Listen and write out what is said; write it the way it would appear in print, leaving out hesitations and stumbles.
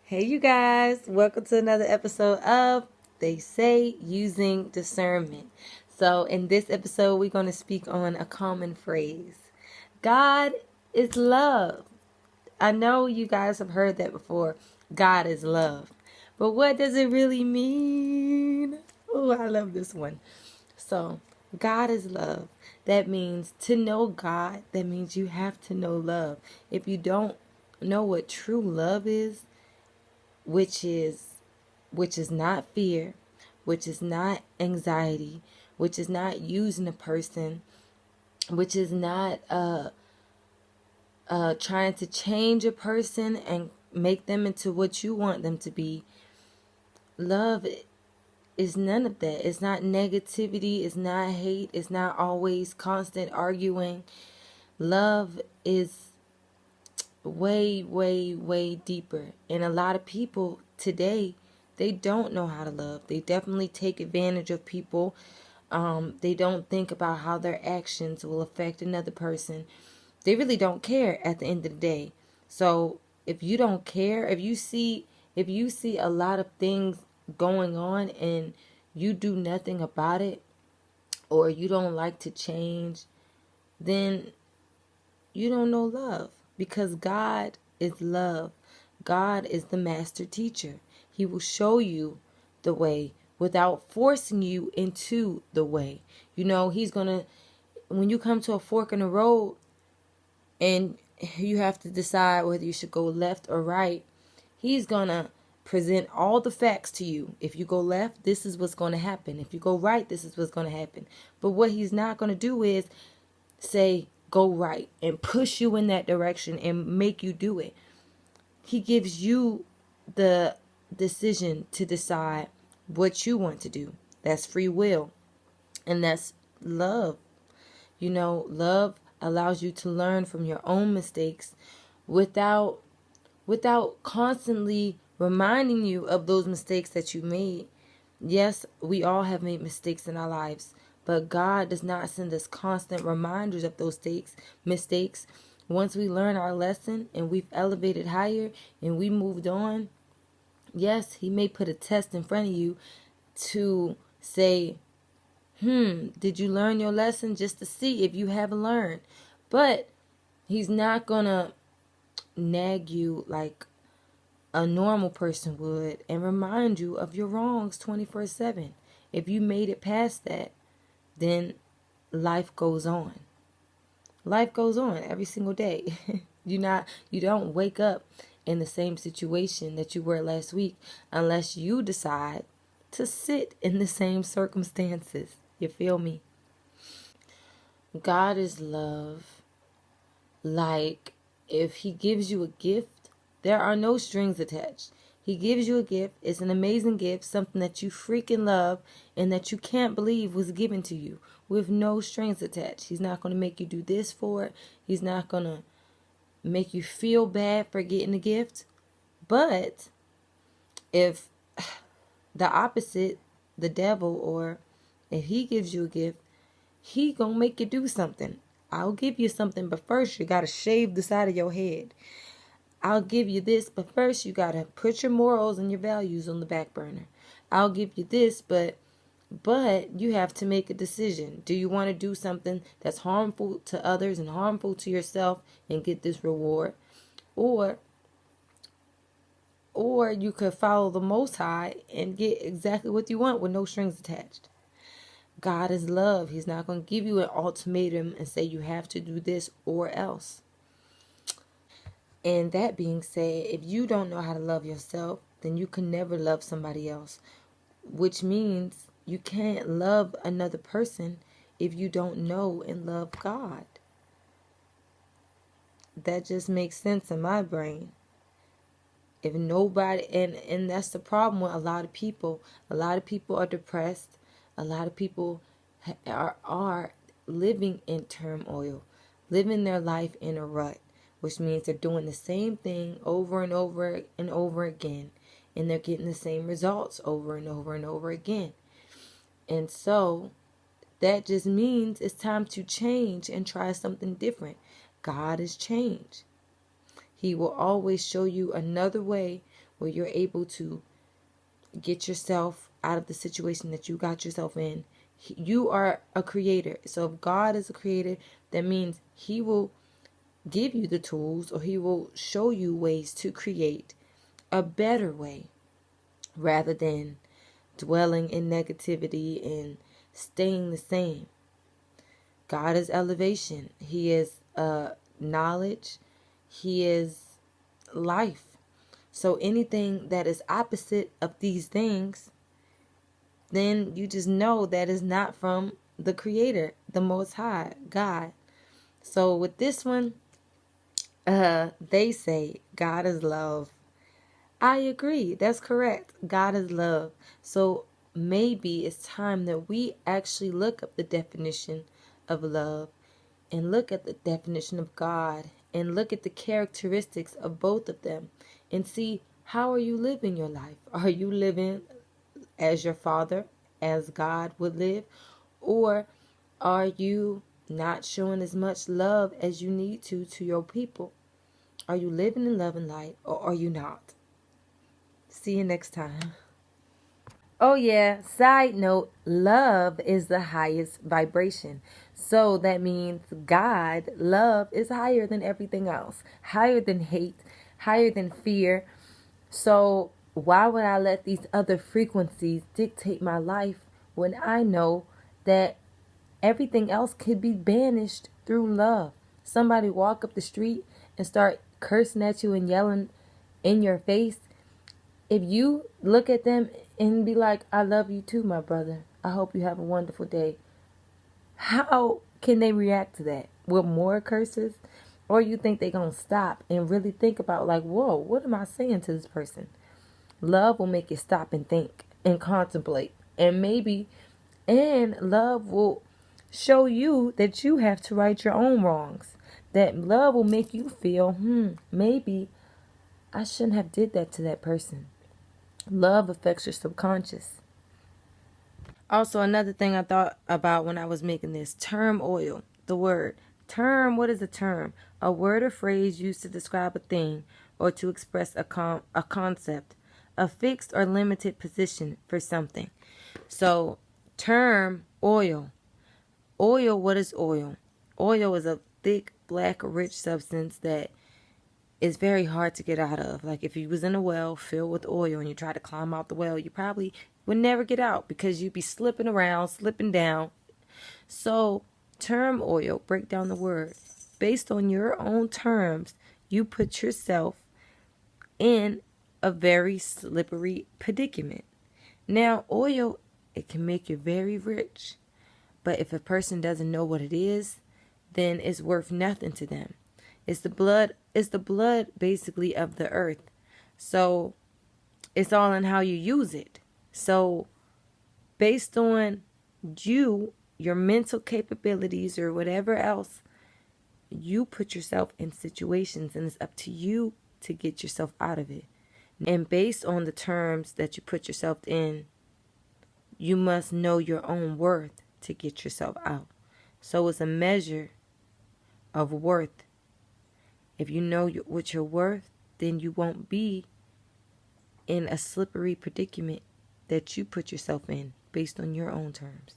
Hey, you guys, welcome to another episode of They Say Using Discernment. So, in this episode, we're going to speak on a common phrase: God is love. I know you guys have heard that before. God is love. But what does it really mean? Oh, I love this one. So, God is love. That means to know God, that means you have to know love. If you don't know what true love is, which is not fear, which is not anxiety, which is not using a person, which is not trying to change a person and make them into what you want them to be. Love is none of that. It's not negativity, it's not hate, it's not always constant arguing. Love is way, way, way deeper. And a lot of people today, they don't know how to love. They definitely take advantage of people. They don't think about how their actions will affect another person. They really don't care at the end of the day. So if you don't care, if you see a lot of things going on and you do nothing about it, or you don't like to change, then you don't know love, because God is love. God is the master teacher. He will show you the way without forcing you into the way. You know, he's going to, when you come to a fork in the road and you have to decide whether you should go left or right, he's going to present all the facts to you. If you go left, this is what's going to happen. If you go right, this is what's going to happen. But what he's not going to do is say, go right, and push you in that direction and make you do it. He gives you the decision to decide what you want to do. That's free will. And that's love. You know, love allows you to learn from your own mistakes without constantly reminding you of those mistakes that you made. Yes, we all have made mistakes in our lives, but God does not send us constant reminders of those mistakes. Once we learn our lesson and we've elevated higher and we moved on, yes, He may put a test in front of you to say, did you learn your lesson, just to see if you haven't learned. But He's not going to nag you like a normal person would and remind you of your wrongs 24/7. If you made it past that, then life goes on. Life goes on every single day. You don't wake up in the same situation that you were last week unless you decide to sit in the same circumstances. You feel me? God is love. Like, if He gives you a gift, there are no strings attached. He gives you a gift. It's an amazing gift, something that you freaking love and that you can't believe was given to you with no strings attached. He's not going to make you do this for it. He's not going to make you feel bad for getting the gift. But if the opposite, the devil, or if he gives you a gift, he going to make you do something. I'll give you something, but first you got to shave the side of your head. I'll give you this, but first you got to put your morals and your values on the back burner. I'll give you this, but you have to make a decision. Do you want to do something that's harmful to others and harmful to yourself and get this reward? Or you could follow the Most High and get exactly what you want with no strings attached. God is love. He's not going to give you an ultimatum and say you have to do this or else. And that being said, if you don't know how to love yourself, then you can never love somebody else, which means you can't love another person if you don't know and love God. That just makes sense in my brain. If nobody, and that's the problem with a lot of people. A lot of people are depressed. A lot of people are living in turmoil, living their life in a rut, which means they're doing the same thing over and over and over again, and they're getting the same results over and over and over again. And so that just means it's time to change and try something different. God is change. He will always show you another way where you're able to get yourself out of the situation that you got yourself in. You are a creator. So if God is a creator, that means he will give you the tools, or he will show you ways to create a better way, rather than dwelling in negativity and staying the same. God is elevation. He is knowledge. He is life. So anything that is opposite of these things, then you just know that is not from the Creator, the Most High, God. So with this one, they say God is love. I agree. That's correct. God is love. So maybe it's time that we actually look up the definition of love, and look at the definition of God, and look at the characteristics of both of them, and see, how are you living your life? Are you living as your Father, as God would live? Or are you not showing as much love as you need to your people? Are you living in love and light, or are you not? See you next time. Oh yeah, side note, love is the highest vibration. So that means God, love, is higher than everything else. Higher than hate, higher than fear. So why would I let these other frequencies dictate my life when I know that everything else could be banished through love? Somebody walk up the street and start cursing at you and yelling in your face. If you look at them and be like, I love you too, my brother, I hope you have a wonderful day, how can they react to that? With more curses? Or you think they're going to stop and really think about, like, whoa, what am I saying to this person? Love will make you stop and think and contemplate. And love will show you that you have to right your own wrongs. That love will make you feel, maybe I shouldn't have did that to that person. Love affects your subconscious. Also, another thing I thought about when I was making this, term oil, the word. Term, what is a term? A word or phrase used to describe a thing or to express a concept, a fixed or limited position for something. So, term, oil. Oil, what is oil? Oil is a thick, black, rich substance that is very hard to get out of. Like if you was in a well filled with oil and you try to climb out the well, you probably would never get out because you'd be slipping around, slipping down. So term oil, break down the word. Based on your own terms, you put yourself in a very slippery predicament. Now, oil, it can make you very rich. But if a person doesn't know what it is, then it's worth nothing to them. It's the blood basically of the earth. So it's all in how you use it. So based on your mental capabilities or whatever else, you put yourself in situations and it's up to you to get yourself out of it. And based on the terms that you put yourself in, you must know your own worth to get yourself out. So it's a measure of worth. If you know what you're worth, then you won't be in a slippery predicament that you put yourself in based on your own terms.